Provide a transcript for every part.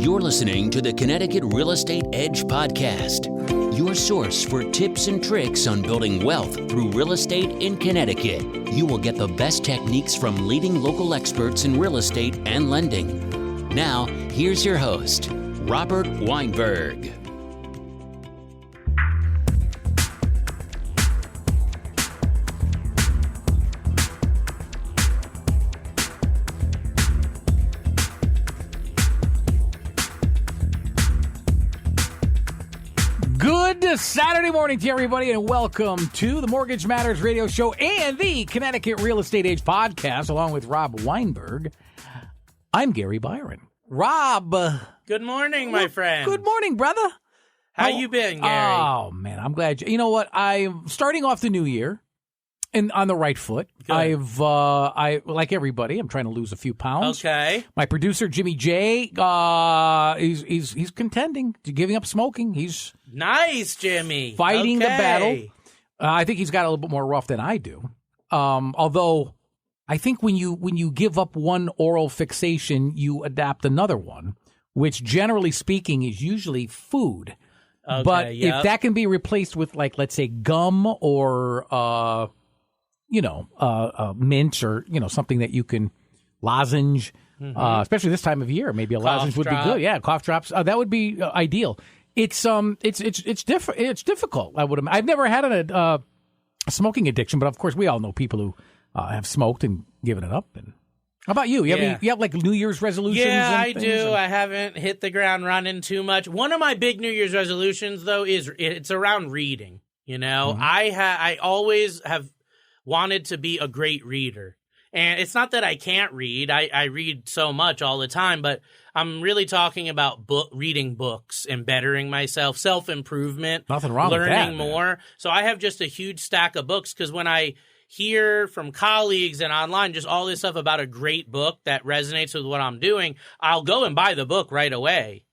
You're listening to the Connecticut Real Estate Edge podcast, your source for tips and tricks on building wealth through real estate in Connecticut. You will get the best techniques from leading local experts in real estate and lending. Now, here's your host, Robert Weinberg. Good Saturday morning to everybody, and welcome to the Mortgage Matters radio show and the Connecticut Real Estate Age podcast, along with Rob Weinberg. I'm Gary Byron. Rob. Good morning, my friend. Good morning, brother. How you been, Gary? Oh, man, I'm glad. You know what? I'm starting off the new year and on the right foot. Good. I like everybody, I'm trying to lose a few pounds. Okay. My producer, Jimmy J, he's contending, giving up smoking. He's nice, Jimmy. Fighting the battle. I think he's got a little bit more rough than I do. Although I think when you give up one oral fixation, you adapt another one, which generally speaking is usually food. Okay, but if that can be replaced with, like, let's say gum or mint or something that you can lozenge, especially this time of year, maybe a lozenge would be good. Yeah, cough drops. That would be ideal. It's difficult. I've never had a smoking addiction, but of course we all know people who have smoked and given it up. And how about you? You have like New Year's resolutions? Yeah, and I do. I haven't hit the ground running too much. One of my big New Year's resolutions, though, is it's around reading. I always have wanted to be a great reader. And it's not that I can't read. I read so much all the time, but I'm really talking about reading books and bettering myself, self-improvement. Nothing wrong with that, learning more. So I have just a huge stack of books because when I hear from colleagues and online just all this stuff about a great book that resonates with what I'm doing, I'll go and buy the book right away.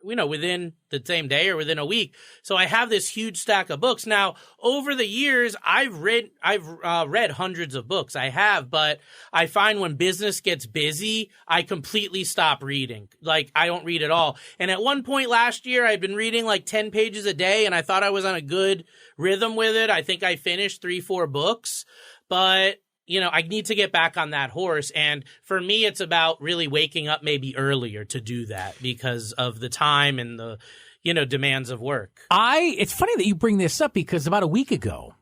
Within the same day or within a week. So I have this huge stack of books. Now, over the years, I've read hundreds of books. I have, but I find when business gets busy, I completely stop reading. Like, I don't read at all. And at one point last year, I'd been reading like 10 pages a day, and I thought I was on a good rhythm with it. I think I finished 3-4 books, but I need to get back on that horse. And for me, it's about really waking up maybe earlier to do that because of the time and the, demands of work. It's funny that you bring this up because about a week ago,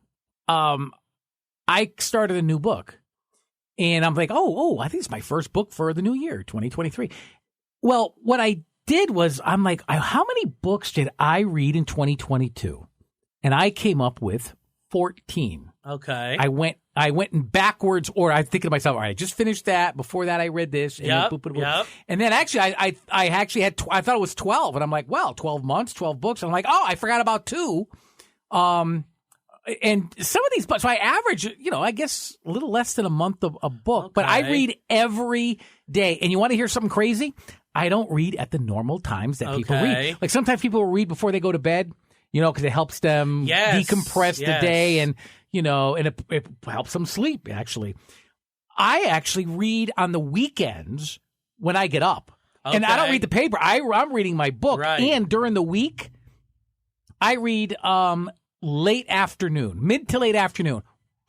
I started a new book. And I'm like, I think it's my first book for the new year, 2023. Well, what I did was I'm like, how many books did I read in 2022? And I came up with 14. Okay. I went in backwards order. I'm thinking to myself, all right, I just finished that. Before that, I read this. And Yep. And then actually, I actually had, I thought it was 12. And I'm like, well, 12 months, 12 books. And I'm like, I forgot about 2. And some of these books, so I average, I guess a little less than a month of a book. Okay. But I read every day. And you want to hear something crazy? I don't read at the normal times that people read. Like sometimes people will read before they go to bed, because it helps them decompress the day and, and it helps them sleep, actually. I actually read on the weekends when I get up. Okay. And I don't read the paper. I'm reading my book. Right. And during the week, I read late afternoon, mid to late afternoon,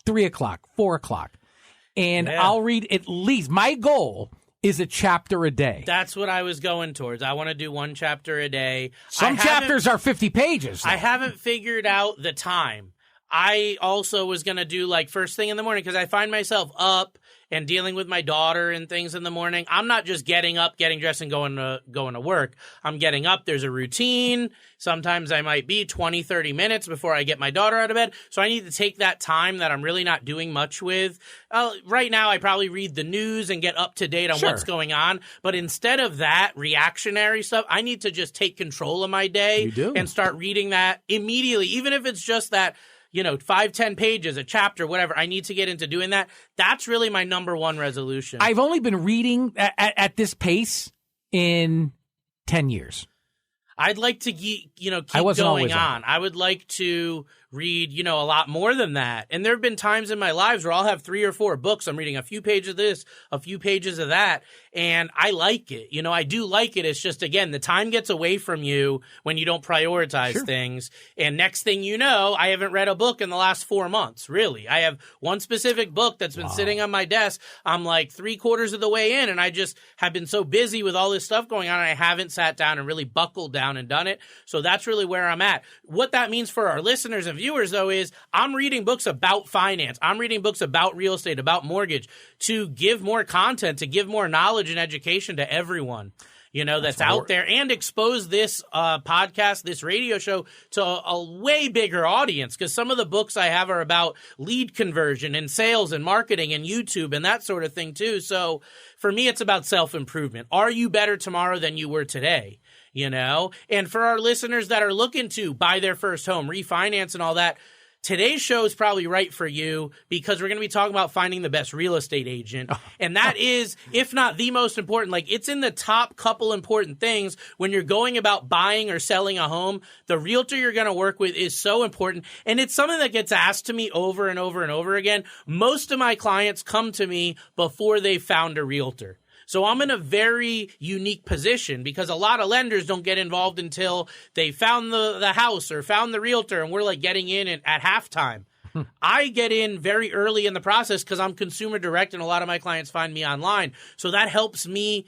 3 o'clock, 4 o'clock. And I'll read at least, my goal is a chapter a day. That's what I was going towards. I want to do 1 chapter a day. Some chapters are 50 pages. I haven't figured out the time. I also was going to do like first thing in the morning because I find myself up and dealing with my daughter and things in the morning. I'm not just getting up, getting dressed and going to work. I'm getting up. There's a routine. Sometimes I might be 20, 30 minutes before I get my daughter out of bed. So I need to take that time that I'm really not doing much with. Right now, I probably read the news and get up to date on what's going on. But instead of that reactionary stuff, I need to just take control of my day and start reading that immediately, even if it's just that 5-10 pages, a chapter, whatever. I need to get into doing that. That's really my number one resolution. I've only been reading at this pace in 10 years. I'd like to keep going on. I would like to read, a lot more than that. And there have been times in my lives where I'll have 3 or 4 books. I'm reading a few pages of this, a few pages of that. And I like it. I do like it. It's just, again, the time gets away from you when you don't prioritize things. And next thing you know, I haven't read a book in the last 4 months, really. I have one specific book that's been sitting on my desk. I'm like 3/4 of the way in, and I just have been so busy with all this stuff going on, and I haven't sat down and really buckled down and done it. So that's really where I'm at. What that means for our listeners and viewers, though, is I'm reading books about finance. I'm reading books about real estate, about mortgage, to give more content, to give more knowledge and education to everyone, that's out there, and expose this podcast, this radio show, to a way bigger audience. Because some of the books I have are about lead conversion and sales and marketing and YouTube and that sort of thing too. So for me, it's about self-improvement. Are you better tomorrow than you were today? And for our listeners that are looking to buy their first home, refinance and all that, today's show is probably right for you, because we're going to be talking about finding the best real estate agent. And that is, if not the most important, it's in the top couple important things when you're going about buying or selling a home. The realtor you're going to work with is so important. And it's something that gets asked to me over and over and over again. Most of my clients come to me before they've found a realtor. So I'm in a very unique position, because a lot of lenders don't get involved until they found the house or found the realtor, and we're getting in at halftime. I get in very early in the process because I'm consumer direct, and a lot of my clients find me online. So that helps me,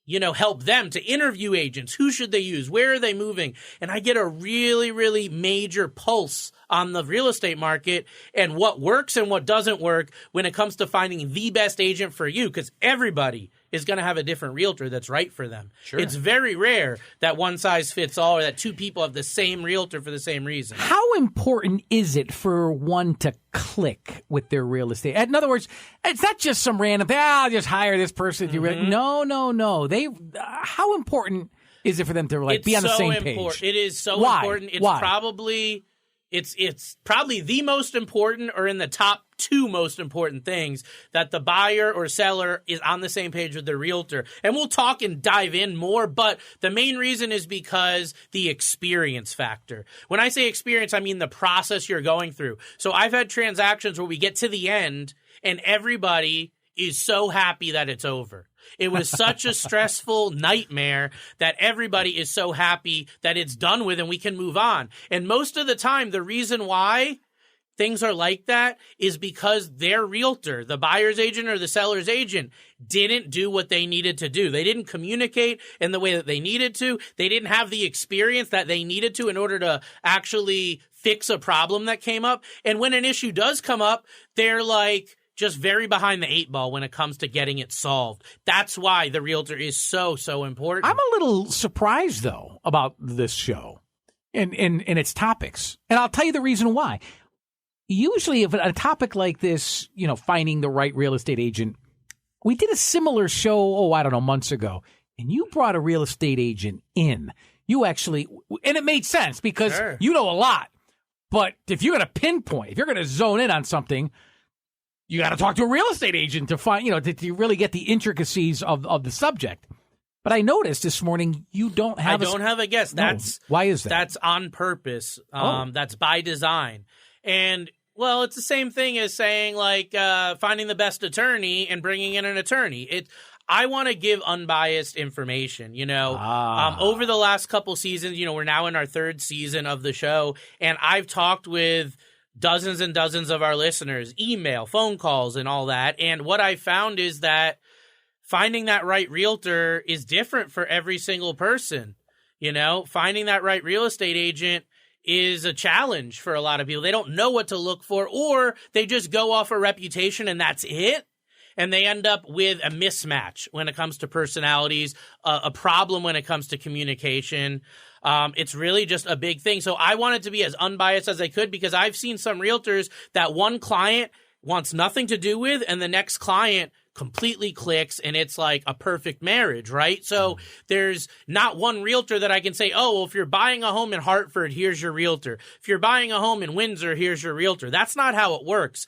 help them to interview agents. Who should they use? Where are they moving? And I get a really, really major pulse on the real estate market and what works and what doesn't work when it comes to finding the best agent for you, because everybody is going to have a different realtor that's right for them. Sure. It's very rare that one size fits all, or that 2 people have the same realtor for the same reason. How important is it for one to click with their real estate? In other words, it's not just some random thing, I'll just hire this person. No. How important is it for them to be on the same page? It is so Why? important. Why? It's probably the most important, or in the top 2 most important things, that the buyer or seller is on the same page with the realtor. And we'll talk and dive in more, but the main reason is because the experience factor. When I say experience, I mean the process you're going through. So I've had transactions where we get to the end and everybody is so happy that it's over. It was such a stressful nightmare that everybody is so happy that it's done with and we can move on. And most of the time, the reason why things are like that is because their realtor, the buyer's agent or the seller's agent, didn't do what they needed to do. They didn't communicate in the way that they needed to. They didn't have the experience that they needed to in order to actually fix a problem that came up. And when an issue does come up, they're just very behind the 8 ball when it comes to getting it solved. That's why the realtor is so, so important. I'm a little surprised, though, about this show and its topics. And I'll tell you the reason why. Usually, if a topic like this, finding the right real estate agent, we did a similar show, months ago, and you brought a real estate agent in. You actually, and it made sense because you know a lot. But if you're going to pinpoint, if you're going to zone in on something, you got to talk to a real estate agent to find, to really get the intricacies of the subject. But I noticed this morning you don't have I don't have a guest. Why is that? That's on purpose. That's by design. And, well, it's the same thing as saying, finding the best attorney and bringing in an attorney. I want to give unbiased information, Over the last couple seasons, we're now in our 3rd season of the show, and I've talked with dozens and dozens of our listeners, email, phone calls, and all that. And what I found is that finding that right realtor is different for every single person. Finding that right real estate agent is a challenge for a lot of people. They don't know what to look for, or they just go off a reputation and that's it. And they end up with a mismatch when it comes to personalities, a problem when it comes to communication. It's really just a big thing. So I wanted to be as unbiased as I could, because I've seen some realtors that one client wants nothing to do with, and the next client completely clicks, and it's like a perfect marriage, right? So there's not one realtor that I can say, if you're buying a home in Hartford, here's your realtor. If you're buying a home in Windsor, here's your realtor. That's not how it works.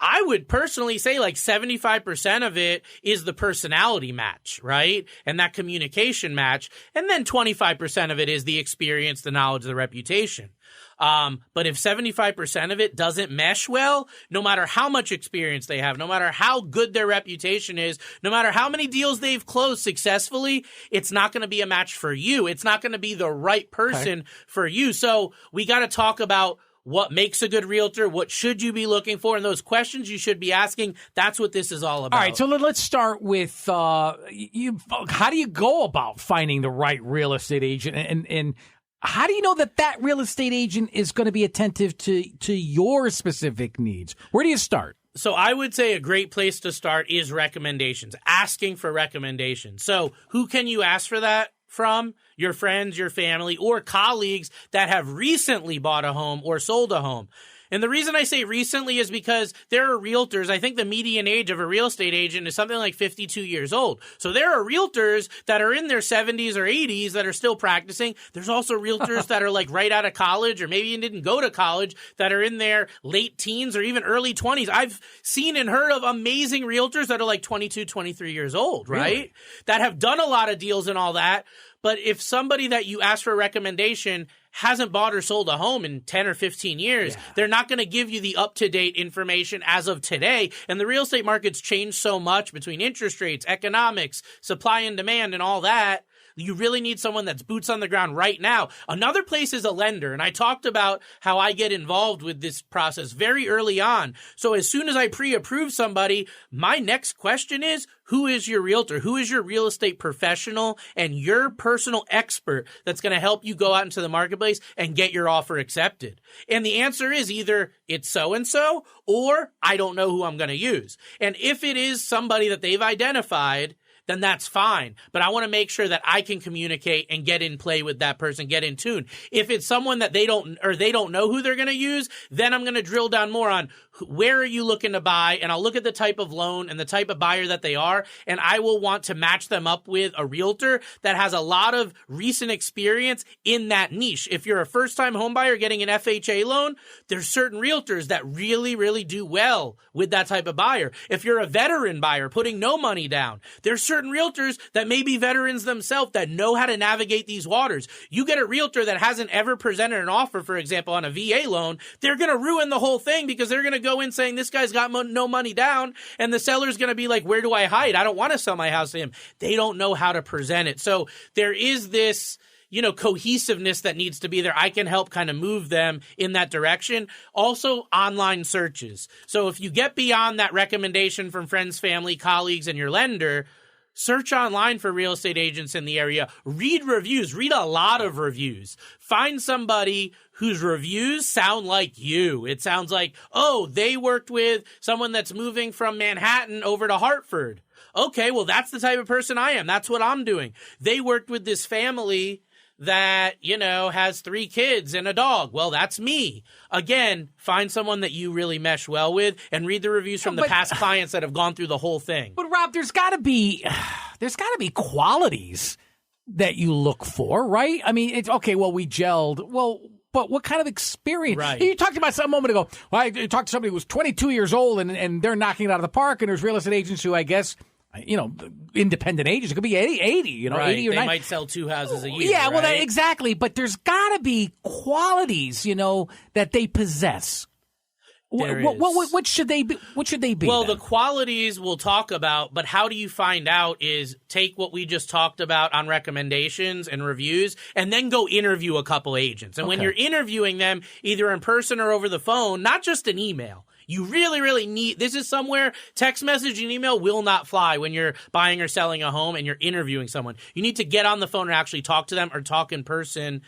I would personally say 75% of it is the personality match, right? And that communication match. And then 25% of it is the experience, the knowledge, the reputation. But if 75% of it doesn't mesh well, no matter how much experience they have, no matter how good their reputation is, no matter how many deals they've closed successfully, it's not going to be a match for you. It's not going to be the right person for you. So we got to talk about what makes a good realtor, what should you be looking for, and those questions you should be asking. That's what this is all about. All right, so let's start with how do you go about finding the right real estate agent, and how do you know that real estate agent is going to be attentive to your specific needs? Where do you start? So I would say a great place to start is recommendations, asking for recommendations. So who can you ask for that from? Your friends, your family, or colleagues that have recently bought a home or sold a home. And the reason I say recently is because there are realtors. I think the median age of a real estate agent is something like 52 years old. So there are realtors that are in their 70s or 80s that are still practicing. There's also realtors that are like right out of college, or maybe you didn't go to college, that are in their late teens or even early 20s. I've seen and heard of amazing realtors that are like 22, 23 years old, right? Really? That have done a lot of deals and all that. But if somebody that you ask for a recommendation hasn't bought or sold a home in 10 or 15 years, they're not going to give you the up-to-date information as of today. And the real estate market's changed so much between interest rates, economics, supply and demand, and all that. You really need someone that's boots on the ground right now. Another place is a lender. And I talked about how I get involved with this process very early on. So as soon as I pre-approve somebody, my next question is, who is your realtor? Who is your real estate professional and your personal expert that's going to help you go out into the marketplace and get your offer accepted? And the answer is either it's so-and-so or I don't know who I'm going to use. And if it is somebody that they've identified, then that's fine. But I want to make sure that I can communicate and get in play with that person, get in tune. If it's someone that they don't know who they're going to use, then I'm going to drill down more on where are you looking to buy, and I'll look at the type of loan and the type of buyer that they are, and I will want to match them up with a realtor that has a lot of recent experience in that niche. If you're a first-time home buyer getting an FHA loan, there's certain realtors that really, really do well with that type of buyer. If you're a veteran buyer putting no money down, there's certain realtors that may be veterans themselves that know how to navigate these waters. You get a realtor that hasn't ever presented an offer, for example, on a VA loan, they're going to ruin the whole thing because they're going to go in saying this guy's got no money down, and the seller's going to be like, where do I hide? I don't want to sell my house to him. They don't know how to present it. So there is this, cohesiveness that needs to be there. I can help kind of move them in that direction. Also, online searches. So if you get beyond that recommendation from friends, family, colleagues, and your lender, search online for real estate agents in the area. Read reviews. Read a lot of reviews. Find somebody whose reviews sound like you. It sounds like, oh, they worked with someone that's moving from Manhattan over to Hartford. Okay, well, that's the type of person I am. That's what I'm doing. They worked with this family that, has 3 kids and a dog. Well, that's me. Again, find someone that you really mesh well with and read the reviews from the past clients that have gone through the whole thing. But Rob, there's got to be qualities that you look for, right? I mean, it's okay, well, we gelled. Well, but what kind of experience? Right. You talked about a moment ago. Well, I talked to somebody who was 22 years old and they're knocking it out of the park, and there's real estate agents who, I guess, independent agents. It could be 80, right. 80 or 90. They might sell 2 houses a year. Yeah, right? well, exactly. But there's got to be qualities, that they possess. What should they be? What should they be? Well, then? the qualities we'll talk about, but how do you find out is take what we just talked about on recommendations and reviews and then go interview a couple agents. And when you're interviewing them, either in person or over the phone, not just an email. You really, really need – this is somewhere text message and email will not fly when you're buying or selling a home and you're interviewing someone. You need to get on the phone and actually talk to them or talk in person,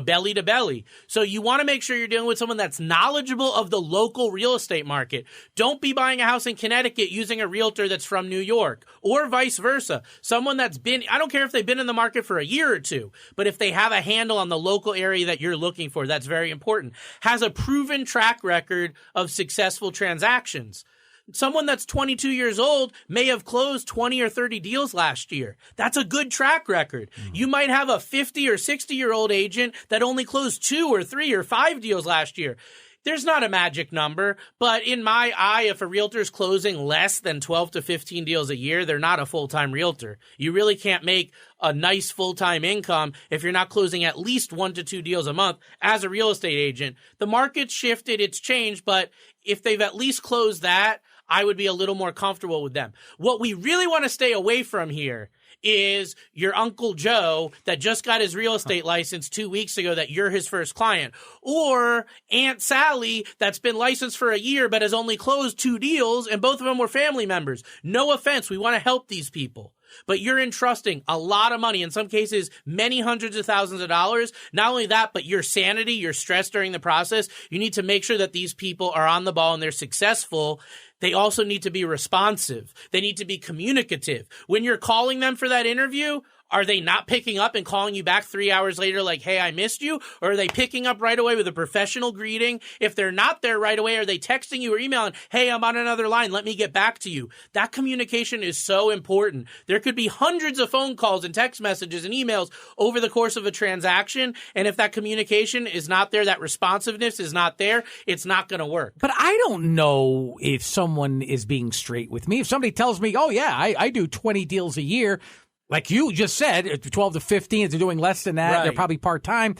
belly to belly. So you want to make sure you're dealing with someone that's knowledgeable of the local real estate market. Don't be buying a house in Connecticut using a realtor that's from New York or vice versa. Someone that's been – I don't care if they've been in the market for a year or two, but if they have a handle on the local area that you're looking for, that's very important. Has a proven track record of successful transactions. Someone that's 22 years old may have closed 20 or 30 deals last year. That's a good track record. You might have a 50 or 60-year-old agent that only closed 2 or 3 or 5 deals last year. There's not a magic number, but in my eye, if a realtor's closing less than 12 to 15 deals a year, they're not a full-time realtor. You really can't make a nice full-time income if you're not closing at least 1 to 2 deals a month as a real estate agent. The market's shifted, it's changed, but if they've at least closed that, I would be a little more comfortable with them. What we really want to stay away from here is your Uncle Joe that just got his real estate license 2 weeks ago that you're his first client, or Aunt Sally that's been licensed for a year but has only closed 2 deals and both of them were family members. No offense, we want to help these people. But you're entrusting a lot of money, in some cases, many hundreds of thousands of dollars. Not only that, but your sanity, your stress during the process. You need to make sure that these people are on the ball and they're successful. They also need to be responsive. They need to be communicative. When you're calling them for that interview, are they not picking up and calling you back 3 hours later like, hey, I missed you? Or are they picking up right away with a professional greeting? If they're not there right away, are they texting you or emailing, hey, I'm on another line, let me get back to you? That communication is so important. There could be hundreds of phone calls and text messages and emails over the course of a transaction. And if that communication is not there, that responsiveness is not there, it's not going to work. But I don't know if someone is being straight with me. If somebody tells me, oh, yeah, I do 20 deals a year, like you just said, 12 to 15, if they're doing less than that, they're probably part-time.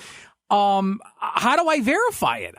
How do I verify it?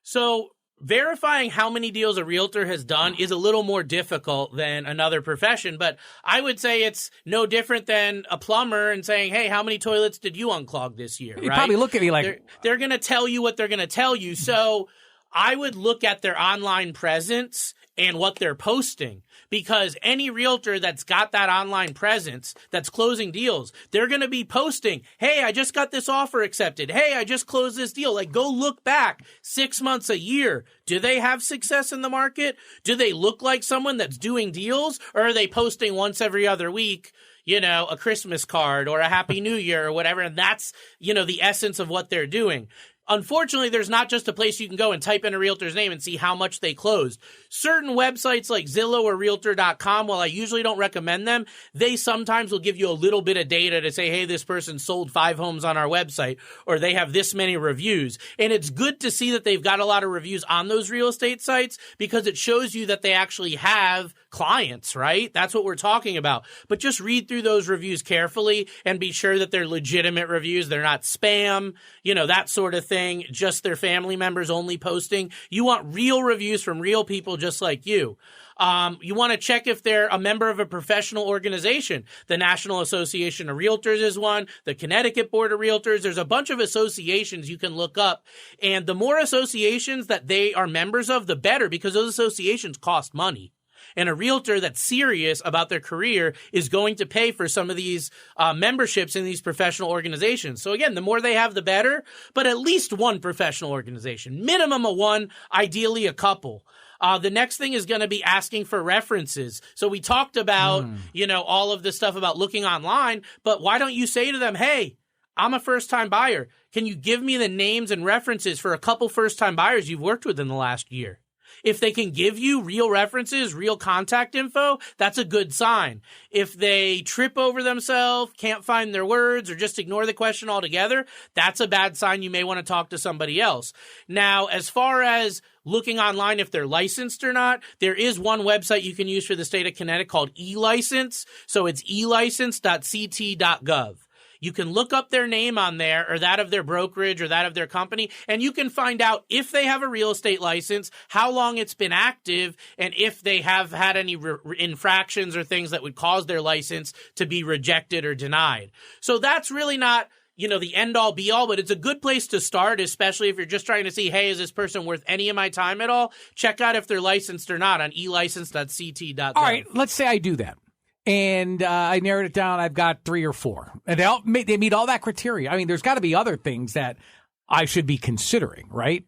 So verifying how many deals a realtor has done is a little more difficult than another profession, but I would say it's no different than a plumber and saying, hey, how many toilets did you unclog this year? You probably look at me like... They're going to tell you what they're going to tell you. So I would look at their online presence and what they're posting, because any realtor that's got that online presence that's closing deals, they're going to be posting, hey, I just got this offer accepted. Hey, I just closed this deal. Like, go look back 6 months, a year. Do they have success in the market? Do they look like someone that's doing deals, or are they posting once every other week, you know, a Christmas card or a Happy New Year or whatever? And that's, you know, the essence of what they're doing. Unfortunately, there's not just a place you can go and type in a realtor's name and see how much they closed. Certain websites like Zillow or Realtor.com, while I usually don't recommend them, they sometimes will give you a little bit of data to say, hey, this person sold 5 homes on our website, or they have this many reviews. And it's good to see that they've got a lot of reviews on those real estate sites, because it shows you that they actually have clients, right? That's what we're talking about. But just read through those reviews carefully and be sure that they're legitimate reviews. They're not spam, you know, that sort of thing, just their family members only posting. You want real reviews from real people just like you. You want to check if they're a member of a professional organization. The National Association of Realtors is one, the Connecticut Board of Realtors. There's a bunch of associations you can look up. And the more associations that they are members of, the better, because those associations cost money. And a realtor that's serious about their career is going to pay for some of these memberships in these professional organizations. So again, the more they have, the better, but at least one professional organization, minimum of one, ideally a couple. The next thing is going to be asking for references. So we talked about, you know, all of this stuff about looking online, but why don't you say to them, hey, I'm a first-time buyer. Can you give me the names and references for a couple first-time buyers you've worked with in the last year? If they can give you real references, real contact info, that's a good sign. If they trip over themselves, can't find their words, or just ignore the question altogether, that's a bad sign. You may want to talk to somebody else. Now, as far as looking online if they're licensed or not, there is one website you can use for the state of Connecticut called eLicense. So it's elicense.ct.gov. You can look up their name on there, or that of their brokerage, or that of their company, and you can find out if they have a real estate license, how long it's been active, and if they have had any infractions or things that would cause their license to be rejected or denied. So that's really not, you know, the end all be all, but it's a good place to start, especially if you're just trying to see, hey, is this person worth any of my time at all? Check out if they're licensed or not on elicense.ct.gov. All right, let's say I do that. And I narrowed it down. I've got 3 or 4. And they meet all that criteria. I mean, there's got to be other things that I should be considering, right?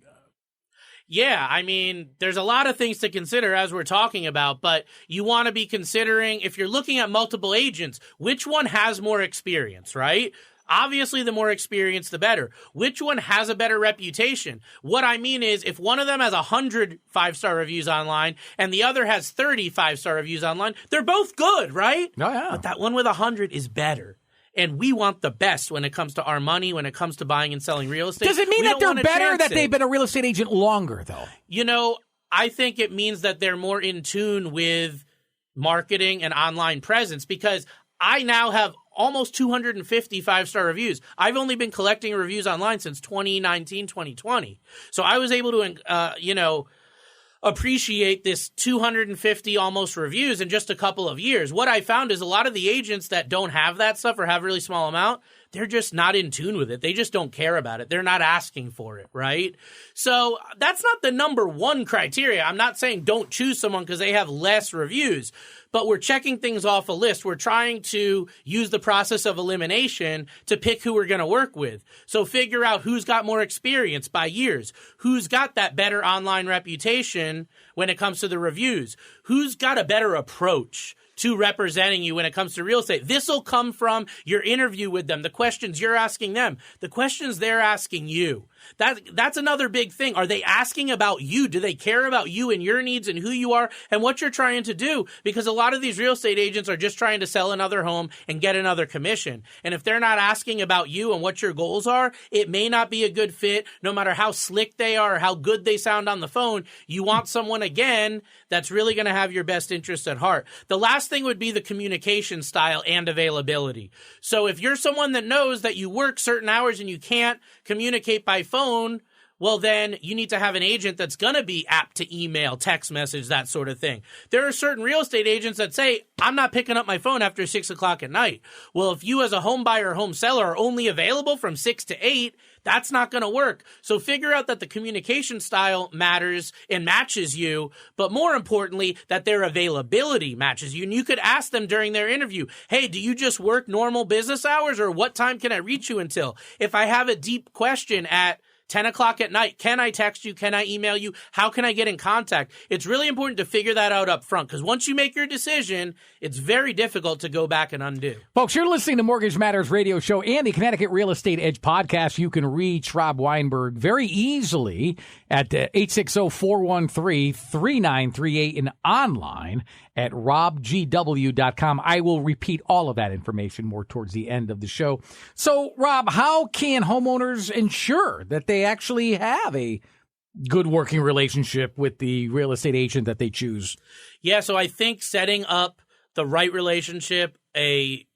Yeah, I mean, there's a lot of things to consider as we're talking about, but you want to be considering, if you're looking at multiple agents, which one has more experience, right? Obviously, the more experience, the better. Which one has a better reputation? What I mean is, if one of them has 100 5-star reviews online and the other has 30 5-star reviews online, they're both good, right? Oh, yeah. But that one with 100 is better. And we want the best when it comes to our money, when it comes to buying and selling real estate. Does it mean that they're better that they've been a real estate agent longer, though? You know, I think it means that they're more in tune with marketing and online presence, because I now have almost 250 5-star reviews. I've only been collecting reviews online since 2019, 2020. So I was able to, appreciate this 250 almost reviews in just a couple of years. What I found is a lot of the agents that don't have that stuff or have really small amount, they're just not in tune with it. They just don't care about it. They're not asking for it, right? So that's not the number one criteria. I'm not saying don't choose someone because they have less reviews, but we're checking things off a list. We're trying to use the process of elimination to pick who we're going to work with. So figure out who's got more experience by years, who's got that better online reputation when it comes to the reviews, who's got a better approach to representing you when it comes to real estate. This will come from your interview with them, the questions you're asking them, the questions they're asking you. That's another big thing. Are they asking about you? Do they care about you and your needs and who you are and what you're trying to do? Because a lot of these real estate agents are just trying to sell another home and get another commission. And if they're not asking about you and what your goals are, it may not be a good fit, no matter how slick they are or how good they sound on the phone. You want someone, again, that's really going to have your best interest at heart. The last thing would be the communication style and availability. So if you're someone that knows that you work certain hours and you can't communicate by phone, well, then you need to have an agent that's going to be apt to email, text message, that sort of thing. There are certain real estate agents that say, I'm not picking up my phone after 6 o'clock at night. Well, if you as a home buyer or home seller are only available from 6 to 8, that's not going to work. So figure out that the communication style matters and matches you, but more importantly, that their availability matches you. And you could ask them during their interview, hey, do you just work normal business hours, or what time can I reach you until? If I have a deep question at 10 o'clock at night, can I text you? Can I email you? How can I get in contact? It's really important to figure that out up front, because once you make your decision, it's very difficult to go back and undo. Folks, you're listening to Mortgage Matters Radio Show and the Connecticut Real Estate Edge podcast. You can reach Rob Weinberg very easily at 860-413-3938 and online at robgw.com. I will repeat all of that information more towards the end of the show. So, Rob, how can homeowners ensure that they actually have a good working relationship with the real estate agent that they choose? Yeah, so I think setting up the right relationship, a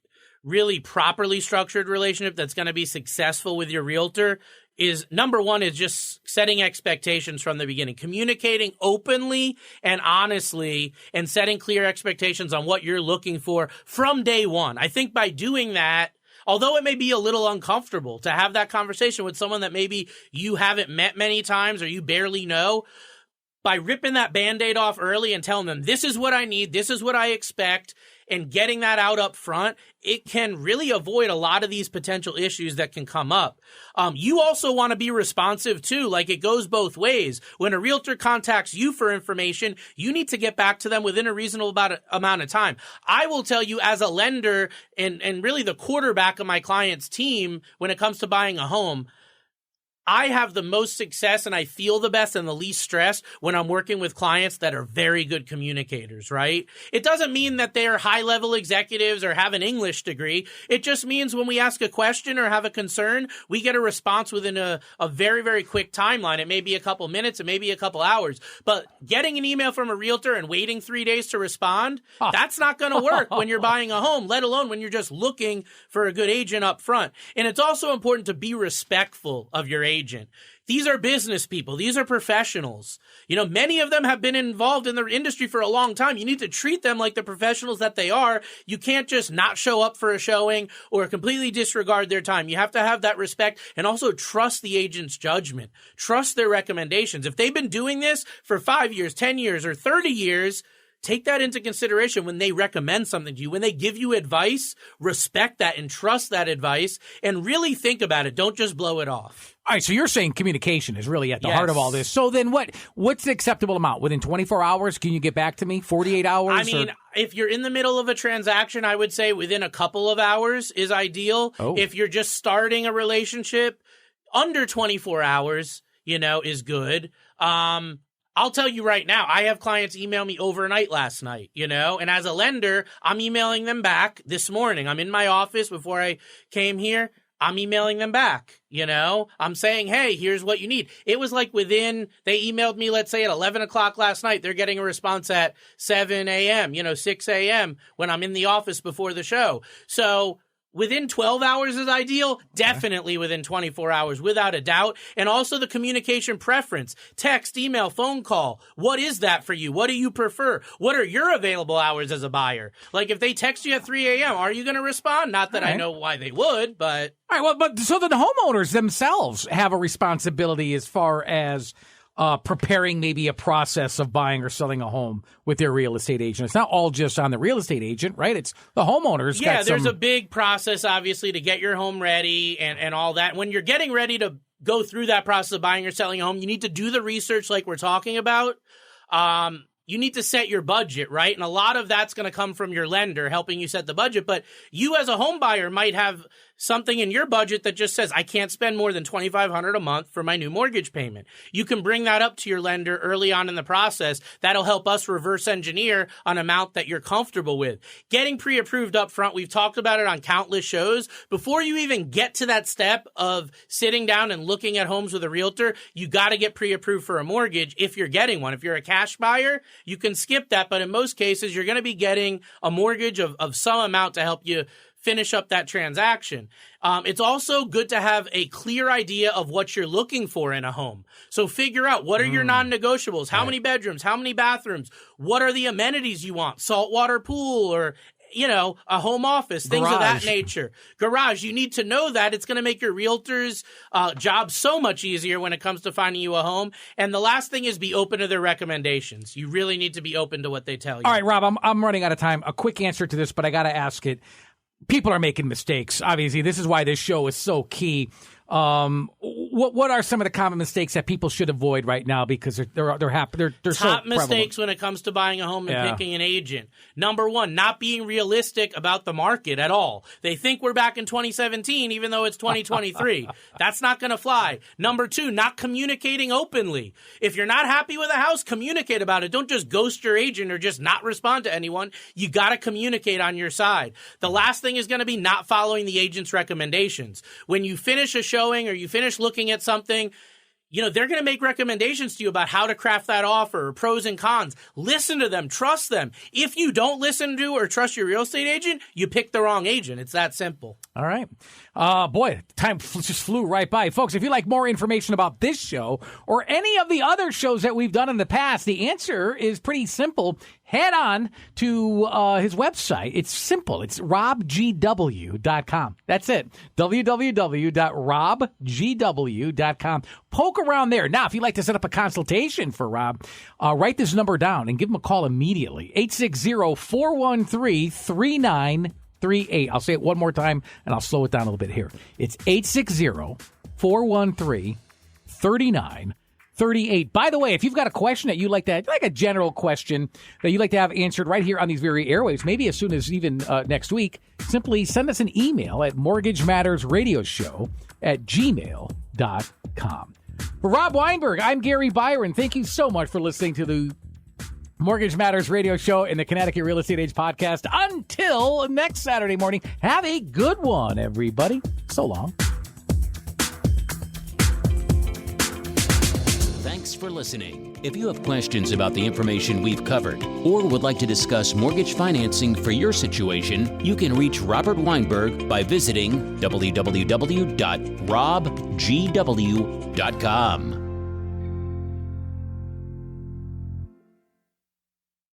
really properly structured relationship that's going to be successful with your realtor, is number one is just setting expectations from the beginning, communicating openly and honestly, and setting clear expectations on what you're looking for from day one. I think by doing that, although it may be a little uncomfortable to have that conversation with someone that maybe you haven't met many times or you barely know, by ripping that Band-Aid off early and telling them, this is what I need, this is what I expect, and getting that out up front, it can really avoid a lot of these potential issues that can come up. You also want to be responsive too. Like, it goes both ways. When a realtor contacts you for information, you need to get back to them within a reasonable amount of time. I will tell you, as a lender and really the quarterback of my client's team when it comes to buying a home, I have the most success and I feel the best and the least stress when I'm working with clients that are very good communicators, right? It doesn't mean that they're high-level executives or have an English degree. It just means when we ask a question or have a concern, we get a response within a very, very quick timeline. It may be a couple minutes, it may be a couple hours, but getting an email from a realtor and waiting 3 days to respond, that's not going to work when you're buying a home, let alone when you're just looking for a good agent up front. And it's also important to be respectful of your agent. These are business people. These are professionals. You know, many of them have been involved in the industry for a long time. You need to treat them like the professionals that they are. You can't just not show up for a showing or completely disregard their time. You have to have that respect and also trust the agent's judgment. Trust their recommendations. If they've been doing this for 5 years, 10 years, or 30 years, take that into consideration when they recommend something to you. When they give you advice, respect that and trust that advice and really think about it. Don't just blow it off. All right, so you're saying communication is really at the heart of all this. So then what's the acceptable amount? Within 24 hours, can you get back to me? 48 hours? I mean, if you're in the middle of a transaction, I would say within a couple of hours is ideal. Oh. If you're just starting a relationship, under 24 hours, is good. I'll tell you right now, I have clients email me overnight last night, and as a lender, I'm emailing them back this morning. I'm in my office before I came here. I'm emailing them back, I'm saying, hey, here's what you need. It was like they emailed me, let's say at 11 o'clock last night. They're getting a response at 7 a.m., 6 a.m. when I'm in the office before the show. So within 12 hours is ideal, definitely within 24 hours, without a doubt. And also the communication preference, text, email, phone call. What is that for you? What do you prefer? What are your available hours as a buyer? Like if they text you at 3 a.m., are you going to respond? Not that I know why they would, but... All right, well, but so the homeowners themselves have a responsibility as far as preparing maybe a process of buying or selling a home with their real estate agent. It's not all just on the real estate agent, right? It's the homeowners. Yeah, there's a big process, obviously, to get your home ready and all that. When you're getting ready to go through that process of buying or selling a home, you need to do the research like we're talking about. You need to set your budget, right? And a lot of that's going to come from your lender helping you set the budget. But you as a home buyer might have something in your budget that just says, I can't spend more than $2,500 a month for my new mortgage payment. You can bring that up to your lender early on in the process. That'll help us reverse engineer an amount that you're comfortable with. Getting pre-approved up front, we've talked about it on countless shows. Before you even get to that step of sitting down and looking at homes with a realtor, you got to get pre-approved for a mortgage if you're getting one. If you're a cash buyer, you can skip that, but in most cases, you're going to be getting a mortgage of some amount to help you finish up that transaction. It's also good to have a clear idea of what you're looking for in a home. So figure out, what are your non-negotiables? How many bedrooms? How many bathrooms? What are the amenities you want? Saltwater pool or a home office, things of that nature. Garage, you need to know that. It's going to make your realtor's job so much easier when it comes to finding you a home. And the last thing is be open to their recommendations. You really need to be open to what they tell you. All right, Rob, I'm running out of time. A quick answer to this, but I got to ask it. People are making mistakes. Obviously, this is why this show is so key. What are some of the common mistakes that people should avoid right now because they're happy? They're top so mistakes when it comes to buying a home and picking an agent. Number one, not being realistic about the market at all. They think we're back in 2017, even though it's 2023. That's not going to fly. Number two, not communicating openly. If you're not happy with a house, communicate about it. Don't just ghost your agent or just not respond to anyone. You got to communicate on your side. The last thing is going to be not following the agent's recommendations. When you finish a showing or you finish looking at something, they're going to make recommendations to you about how to craft that offer, or pros and cons. Listen to them. Trust them. If you don't listen to or trust your real estate agent, you picked the wrong agent. It's that simple. All right. Boy, time just flew right by. Folks, if you'd like more information about this show or any of the other shows that we've done in the past, the answer is pretty simple. Head on to his website. It's simple. It's robgw.com. That's it. www.robgw.com. Poke around there. Now, if you'd like to set up a consultation for Rob, write this number down and give him a call immediately. 860-413-3938. I'll say it one more time, and I'll slow it down a little bit here. It's 860-413-3938. By the way, if you've got a question that you like to, like a general question that you'd like to have answered right here on these very airwaves, maybe as soon as even next week, simply send us an email at mortgagemattersradioshow@gmail.com. For Rob Weinberg, I'm Gary Byron. Thank you so much for listening to the Mortgage Matters Radio Show and the Connecticut Real Estate Age Podcast. Until next Saturday morning, have a good one, everybody. So long. Thanks for listening. If you have questions about the information we've covered or would like to discuss mortgage financing for your situation, you can reach Robert Weinberg by visiting www.robgw.com.